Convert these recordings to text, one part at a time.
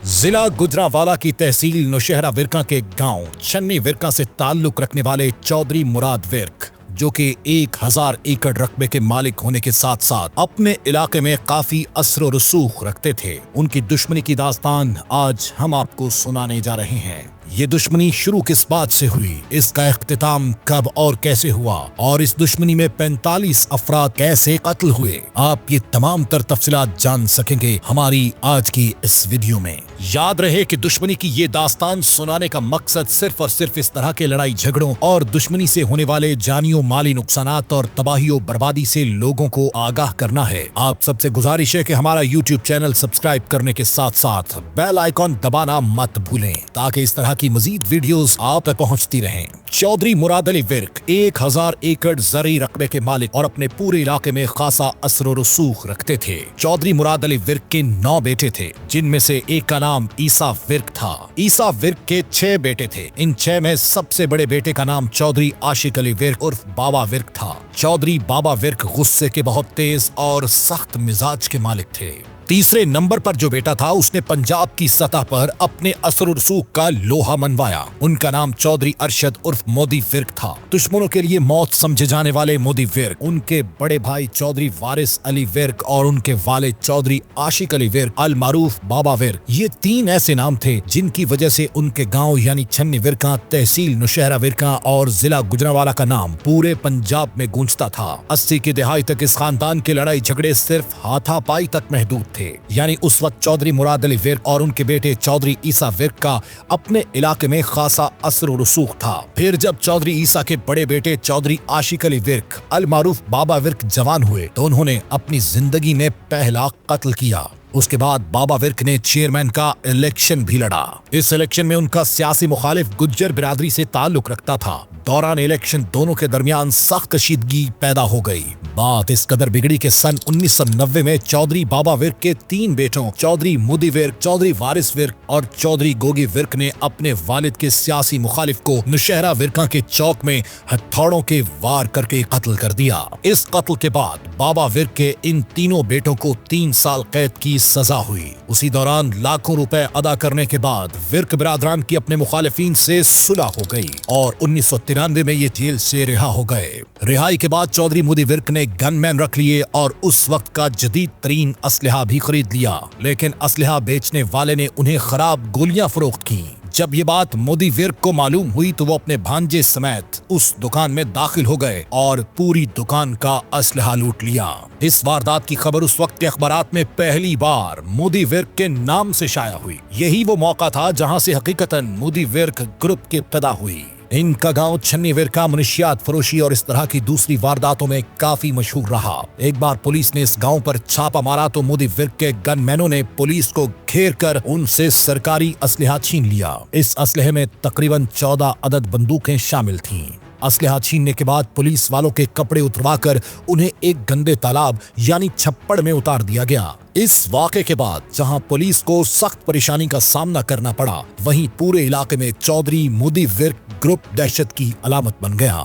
जिला गुजरांवाला की तहसील नौशहरा विरका के गांव छन्नी विरका से ताल्लुक रखने वाले चौधरी मुराद विर्क, जो कि 1000 एकड़ रकबे के मालिक होने के साथ साथ अपने इलाके में काफी असर और रसूख रखते थे, उनकी दुश्मनी की दास्तान आज हम आपको सुनाने जा रहे हैं। ये दुश्मनी शुरू किस बात से हुई, इसका इख्तिताम कब और कैसे हुआ और इस दुश्मनी में 45 अफराद कैसे कत्ल हुए, आप ये तमाम तर तफसीलात जान सकेंगे हमारी आज की इस वीडियो में। याद रहे कि दुश्मनी की ये दास्तान सुनाने का मकसद सिर्फ और सिर्फ इस तरह के लड़ाई झगड़ों और दुश्मनी से होने वाले जानियों माली नुकसानात और तबाही बर्बादी से लोगों को आगाह करना है। आप सबसे गुजारिश है कि हमारा यूट्यूब चैनल सब्सक्राइब करने के साथ साथ बेल आइकॉन दबाना मत भूलें, ताकि इस तरह की मजीद वीडियोस आप तक पहुंचती रहें। चौधरी मुराद अली विर्क 1000 एकड़ ज़री रकबे के मालिक और अपने पूरे इलाके में खासा असर और रसूख रखते थे। चौधरी मुराद अली विर्क के 9 बेटे थे, जिनमें से एक का नाम ईसा विर्क था। ईसा विर्क के 6 बेटे थे। इन 6 में सबसे बड़े बेटे का नाम चौधरी आशिक अली विर्क उर्फ बाबा विर्क था। चौधरी बाबा विर्क गुस्से के बहुत तेज और सख्त मिजाज के मालिक थे। तीसरे नंबर पर जो बेटा था, उसने पंजाब की सतह पर अपने असर और रसूख का लोहा मनवाया। उनका नाम चौधरी अरशद उर्फ मोदी विर्क था। दुश्मनों के लिए मौत समझे जाने वाले मोदी विर्क, उनके बड़े भाई चौधरी वारिस अली विर्क और उनके वालिद चौधरी आशिक अली विर्क अल मारूफ बाबा विर्क, ये 3 ऐसे नाम थे जिनकी वजह से उनके गाँव यानी छन्नी विरका, तहसील नौशहरा विरका और जिला गुजरांवाला का नाम पूरे पंजाब में गूंजता था। 80 की दहाई तक इस खानदान के लड़ाई झगड़े सिर्फ हाथापाई तक महदूद थे। यानी उस वक्त चौधरी मुराद अली विर्क और उनके बेटे चौधरी ईसा विर्क का अपने इलाके में खासा असर और रसूख था। फिर जब चौधरी ईसा के बड़े बेटे चौधरी आशिक अली विर्क अल मारूफ बाबा विर्क जवान हुए तो उन्होंने अपनी जिंदगी में पहला कत्ल किया। उसके बाद बाबा विर्क ने चेयरमैन का इलेक्शन भी लड़ा। इस इलेक्शन में उनका सियासी मुखालिफ गुज्जर बिरादरी से ताल्लुक रखता था। दौरान इलेक्शन दोनों के दरमियान सख्त कशीदगी पैदा हो गई। बात इस कदर बिगड़ी कि सन 1990 में चौधरी बाबा विर्क के 3 बेटों चौधरी मुदी विर्क, चौधरी वारिस विर्क और चौधरी गोगी विर्क ने अपने वालिद के सियासी मुखालिफ को नौशहरा विरका के चौक में हथौड़ों के वार करके कत्ल कर दिया। इस कत्ल के बाद बाबा विर्क के इन तीनों बेटों को 3 साल कैद की सजा हुई। उसी दौरान लाखों रुपए अदा करने के बाद विर्क बिरादरान की अपने मुखालिफिन से सुलह हो गई और 1993 में ये जेल से रिहा हो गए। रिहाई के बाद चौधरी मुदी विर्क ने गनमैन रख लिए और उस वक्त का जदीद तरीन असलहा भी खरीद लिया, लेकिन असलहा बेचने वाले ने उन्हें खराब गोलियां फरोख्त की। जब ये बात मोदी विर्क को मालूम हुई तो वो अपने भांजे समेत उस दुकान में दाखिल हो गए और पूरी दुकान का असलहा लूट लिया। इस वारदात की खबर उस वक्त के अखबारात में पहली बार मोदी विर्क के नाम से शाया हुई। यही वो मौका था जहां से हकीकतन मोदी विर्क ग्रुप की इब्तिदा हुई। इनका गांव छन्नी विरका मुनशियात फरोशी और इस तरह की दूसरी वारदातों में काफी मशहूर रहा। एक बार पुलिस ने इस गांव पर छापा मारा तो मोदी विर्क के गनमैनों ने पुलिस को घेर कर उनसे सरकारी असलहा छीन लिया। इस असलहे में तकरीबन 14 अदद बंदूकें शामिल थीं। असलहा छीनने के बाद पुलिस वालों के कपड़े उतरवाकर उन्हें एक गंदे तालाब यानी छप्पड़ में उतार दिया गया। इस वाक़े के बाद जहां पुलिस को सख्त परेशानी का सामना करना पड़ा, वहीं पूरे इलाके में चौधरी मुदी विर्क ग्रुप दहशत की अलामत बन गया।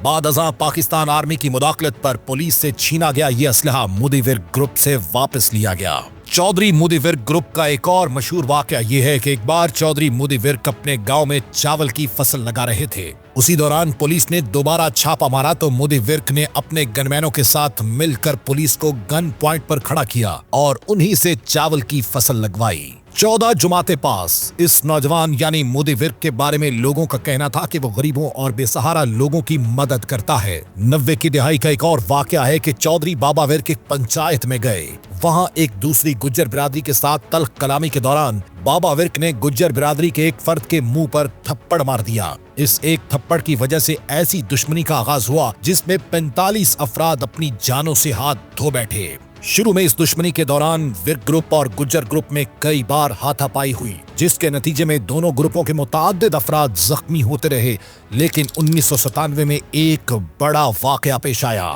बाद अज़ां पाकिस्तान आर्मी की मुदाखलत पर पुलिस से छीना गया ये असलहा मुदी विर्क ग्रुप से वापस लिया गया। चौधरी मुदी विर्क ग्रुप का एक और मशहूर वाकया ये है कि एक बार चौधरी मुदी विर्क अपने गांव में चावल की फसल लगा रहे थे। उसी दौरान पुलिस ने दोबारा छापा मारा तो मुदी विर्क ने अपने गनमैनों के साथ मिलकर पुलिस को गन पॉइंट पर खड़ा किया और उन्हीं से चावल की फसल लगवाई। 14 जुमाते पास इस नौजवान यानी मुदी विर्क के बारे में लोगों का कहना था कि वो गरीबों और बेसहारा लोगों की मदद करता है। 90 की दहाई का एक और वाकया है कि चौधरी बाबा विर्क एक पंचायत में गए। वहां एक दूसरी गुज्जर बिरादरी के साथ तल्ख कलामी के दौरान बाबा विर्क ने गुज्जर बिरादरी के एक फर्द के मुंह पर थप्पड़ मार दिया। इस एक थप्पड़ की वजह से ऐसी दुश्मनी का आगाज हुआ जिसमें 45 अफराद अपनी जानों से हाथ धो बैठे। शुरू में इस दुश्मनी के दौरान विर्क ग्रुप और गुज्जर ग्रुप में कई बार हाथापाई हुई, जिसके नतीजे में दोनों ग्रुपों के मुताद्दिद अफराद जख्मी होते रहे। लेकिन 1997 में एक बड़ा वाकया पेश आया।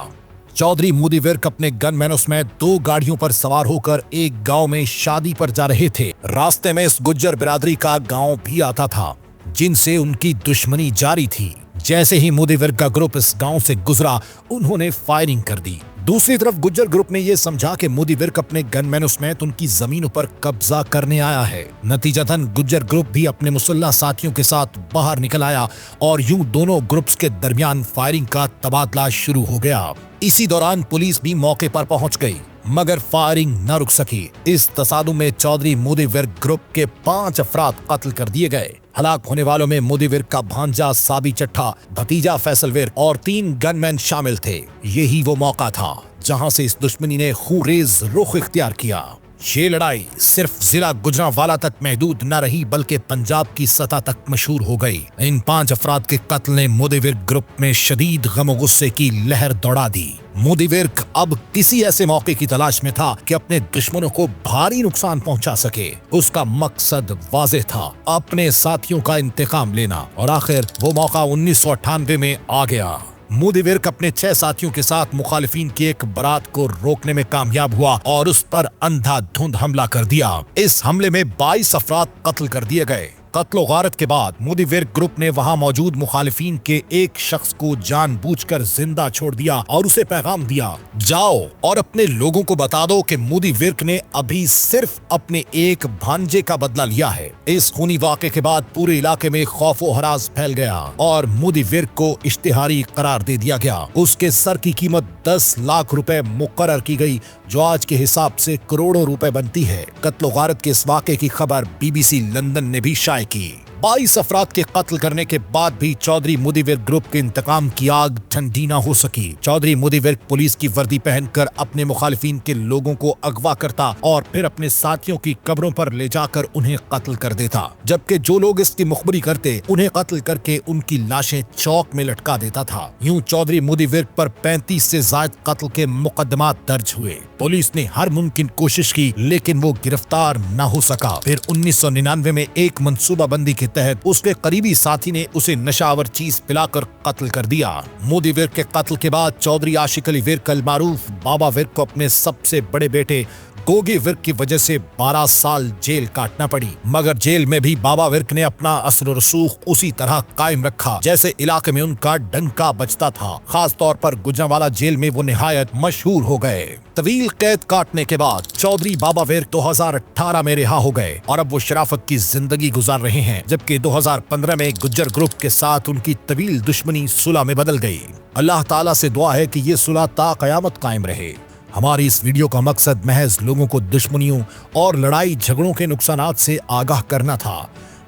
चौधरी मुदी विर्क अपने गनमैनों समेत 2 गाड़ियों पर सवार होकर एक गांव में शादी पर जा रहे थे। रास्ते में इस गुज्जर बिरादरी का गांव भी आता था, जिनसे उनकी दुश्मनी जारी थी। जैसे ही मुदी विर्क का ग्रुप इस गांव से गुजरा, उन्होंने फायरिंग कर दी। दूसरी तरफ गुज्जर ग्रुप ने यह समझा कि मोदी विर्क अपने गनमैनों समेत उनकी जमीनों पर कब्जा करने आया है। नतीजतन गुज्जर ग्रुप भी अपने मुसल्लह साथियों के साथ बाहर निकल आया और यूं दोनों ग्रुप्स के दरमियान फायरिंग का तबादला शुरू हो गया। इसी दौरान पुलिस भी मौके पर पहुंच गई, मगर फायरिंग न रुक सकी। इस तसादुम में चौधरी मोदी विर्क ग्रुप के 5 अफराद कत्ल कर दिए गए। हलाक होने वालों में मोदी विर्क का भांजा साबी चट्ठा, भतीजा फैसल विर्क और 3 गनमैन शामिल थे। यही वो मौका था जहां से इस दुश्मनी ने खूरेज रुख इख्तियार किया। ये लड़ाई सिर्फ जिला गुजरांवाला तक महदूद न रही बल्कि पंजाब की सतह तक मशहूर हो गई। इन 5 अफराद के कत्ल ने मोदी विर्क ग्रुप में शदीद गम गुस्से की लहर दौड़ा दी। मोदी विर्क अब किसी ऐसे मौके की तलाश में था कि अपने दुश्मनों को भारी नुकसान पहुंचा सके। उसका मकसद वाज़ेह था, अपने साथियों का इंतकाम लेना। और आखिर वो मौका 1998 में आ गया। मोदी विर्क अपने 6 साथियों के साथ मुखालिफिन की एक बारात को रोकने में कामयाब हुआ और उस पर अंधाधुंध हमला कर दिया। इस हमले में 22 अफराद कत्ल कर दिए गए। कत्लो गारत के बाद मोदी विर्क ग्रुप ने वहां मौजूद मुखालिफिन के एक शख्स को जानबूझकर जिंदा छोड़ दिया और उसे पैगाम दिया, जाओ और अपने लोगों को बता दो कि मोदी विर्क ने अभी सिर्फ अपने एक भांजे का बदला लिया है। इस खूनी वाक़े के बाद पूरे इलाके में खौफ व हरास फैल गया और मोदी विर्क को इश्तिहारी करार दे दिया गया। उसके सर की कीमत 10 लाख रुपए मुकर्रर की गई, जो आज के हिसाब से करोड़ों रुपए बनती है। कत्लो गारत के इस वाक़े की खबर BBC लंदन ने भी शाये की। 22 अफराद के कत्ल करने के बाद भी चौधरी मोदी विर्क ग्रुप के इंतकाम की आग ठंडी न हो सकी। चौधरी मोदी विर्क पुलिस की वर्दी पहनकर अपने मुखालिफिन के लोगों को अगवा करता और फिर अपने साथियों की कब्रों पर ले जाकर उन्हें कत्ल कर देता, जबकि जो लोग इसकी मुखबरी करते उन्हें कत्ल करके उनकी लाशें चौक में लटका देता था। यूं चौधरी मोदी विर्क पर 35 से ज्यादा कत्ल के मुकदमात दर्ज हुए। पुलिस ने हर मुमकिन कोशिश की लेकिन वो गिरफ्तार न हो सका। फिर 1999 में एक मंसूबाबंदी के तहत उसके करीबी साथी ने उसे नशावर चीज पिलाकर कत्ल कर दिया। मोदी विर्क के कत्ल के बाद चौधरी आशिक अली विर्क अल मारूफ बाबा विर्क को अपने सबसे बड़े बेटे गोगे विर्क की वजह से 12 साल जेल काटना पड़ी, मगर जेल में भी बाबा विर्क ने अपना असर और रसूख उसी तरह कायम रखा जैसे इलाके में उनका डंका बजता था। खास तौर पर गुजरांवाला जेल में वो निहायत मशहूर हो गए। तवील कैद काटने के बाद चौधरी बाबा विर्क 2018 में रिहा हो गए और अब वो शराफत की जिंदगी गुजार रहे हैं, जबकि 2015 में गुज्जर ग्रुप के साथ उनकी तवील दुश्मनी सुलह में बदल गई। अल्लाह ताला से दुआ है कि ये सुलह ता कयामत कायम रहे। हमारी इस वीडियो का मकसद महज लोगों को दुश्मनियों और लड़ाई झगड़ों के नुकसानात से आगाह करना था।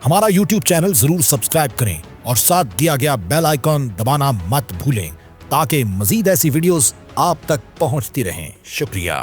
हमारा YouTube चैनल जरूर सब्सक्राइब करें और साथ दिया गया बेल आइकॉन दबाना मत भूलें ताकि मजीद ऐसी वीडियोस आप तक पहुंचती रहें। शुक्रिया।